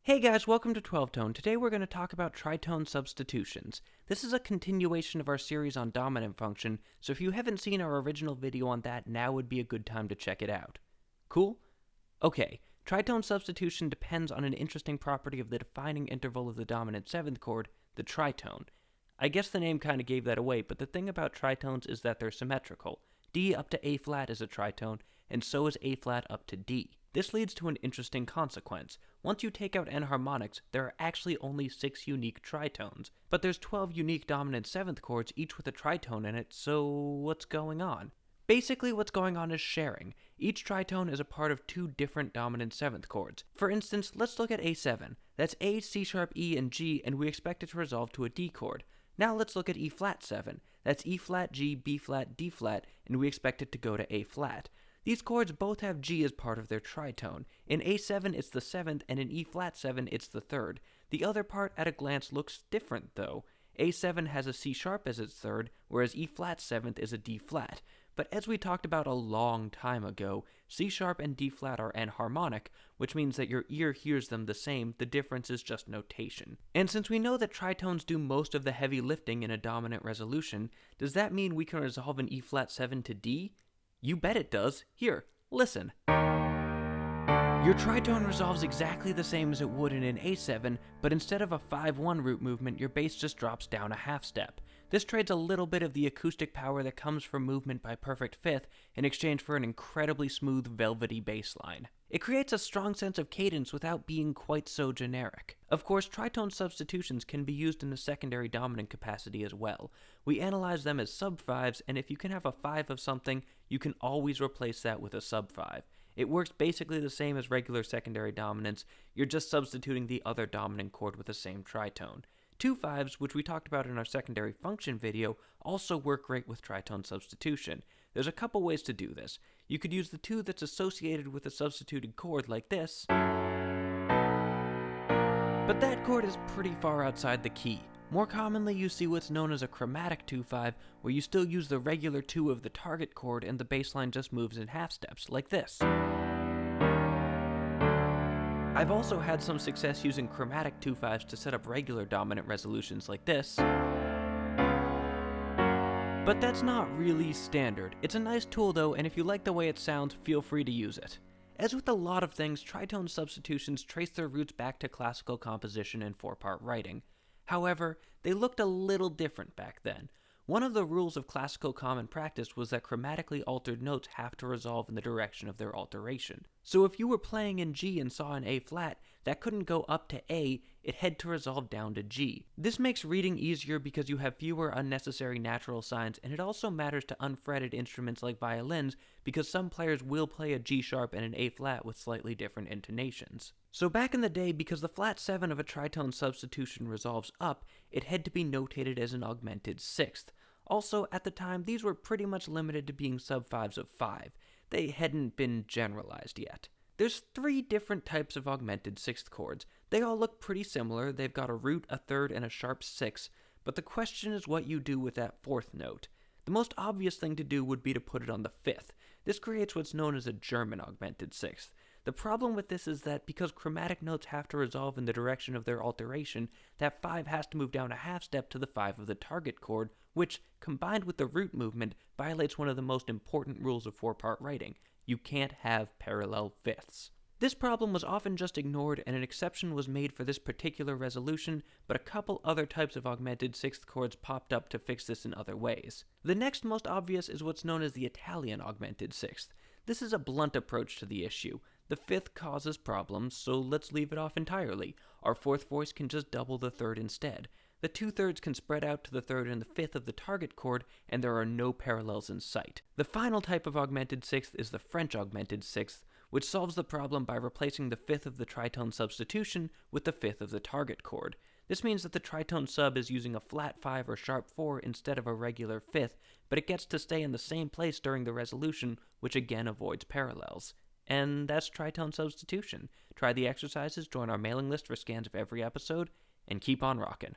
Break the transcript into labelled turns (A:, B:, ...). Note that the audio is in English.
A: Hey guys, welcome to 12 Tone. Today we're going to talk about tritone substitutions. This is a continuation of our series on dominant function, so if you haven't seen our original video on that, now would be a good time to check it out. Cool? Okay, tritone substitution depends on an interesting property of the defining interval of the dominant seventh chord, the tritone. I guess the name kind of gave that away, but the thing about tritones is that they're symmetrical. D up to A flat is a tritone, and so is A flat up to D. This leads to an interesting consequence. Once you take out enharmonics, there are actually only 6 unique tritones. But there's 12 unique dominant seventh chords, each with a tritone in it, so what's going on? Basically, what's going on is sharing. Each tritone is a part of 2 different dominant seventh chords. For instance, let's look at A7. That's A, C sharp, E, and G, and we expect it to resolve to a D chord. Now let's look at E flat 7. That's E flat, G, B flat, D flat, and we expect it to go to A flat. These chords both have G as part of their tritone. In A7 it's the 7th, and in E flat 7 it's the 3rd. The other part at a glance looks different though. A7 has a C sharp as its 3rd, whereas E flat 7th is a D flat. But as we talked about a long time ago, C sharp and D flat are enharmonic, which means that your ear hears them the same, the difference is just notation. And since we know that tritones do most of the heavy lifting in a dominant resolution, does that mean we can resolve an E flat 7 to D? You bet it does. Here, listen. Your tritone resolves exactly the same as it would in an A7, but instead of a 5-1 root movement, your bass just drops down a half step. This trades a little bit of the acoustic power that comes from movement by perfect fifth in exchange for an incredibly smooth, velvety bass line. It creates a strong sense of cadence without being quite so generic. Of course, tritone substitutions can be used in the secondary dominant capacity as well. We analyze them as sub-5s, and if you can have a 5 of something, you can always replace that with a sub-5. It works basically the same as regular secondary dominants, you're just substituting the other dominant chord with the same tritone. 2 5s, which we talked about in our secondary function video, also work great with tritone substitution. There's a couple ways to do this. You could use the 2 that's associated with a substituted chord like this, but that chord is pretty far outside the key. More commonly, you see what's known as a chromatic 2-5, where you still use the regular 2 of the target chord and the bass line just moves in half steps, like this. I've also had some success using chromatic 2-5s to set up regular dominant resolutions like this, but that's not really standard. It's a nice tool though, and if you like the way it sounds, feel free to use it. As with a lot of things, tritone substitutions trace their roots back to classical composition and 4-part writing. However, they looked a little different back then. One of the rules of classical common practice was that chromatically altered notes have to resolve in the direction of their alteration. So if you were playing in G and saw an A flat, that couldn't go up to A, it had to resolve down to G. This makes reading easier because you have fewer unnecessary natural signs, and it also matters to unfretted instruments like violins because some players will play a G sharp and an A flat with slightly different intonations. So back in the day, because the flat 7 of a tritone substitution resolves up, it had to be notated as an augmented 6th. Also, at the time, these were pretty much limited to being sub-5s of 5. They hadn't been generalized yet. There's 3 different types of augmented 6th chords. They all look pretty similar. They've got a root, a 3rd, and a sharp 6, but the question is what you do with that 4th note. The most obvious thing to do would be to put it on the 5th. This creates what's known as a German augmented 6th. The problem with this is that because chromatic notes have to resolve in the direction of their alteration, that 5 has to move down a half step to the 5 of the target chord, which, combined with the root movement, violates one of the most important rules of 4-part writing. You can't have parallel fifths. This problem was often just ignored, and an exception was made for this particular resolution, but a couple other types of augmented 6th chords popped up to fix this in other ways. The next most obvious is what's known as the Italian augmented 6th. This is a blunt approach to the issue. The 5th causes problems, so let's leave it off entirely. Our 4th voice can just double the 3rd instead. The 2/3 can spread out to the 3rd and the 5th of the target chord, and there are no parallels in sight. The final type of augmented 6th is the French augmented 6th, which solves the problem by replacing the 5th of the tritone substitution with the 5th of the target chord. This means that the tritone sub is using a flat 5 or sharp 4 instead of a regular 5th, but it gets to stay in the same place during the resolution, which again avoids parallels. And that's tritone substitution. Try the exercises, join our mailing list for scans of every episode, and keep on rockin'.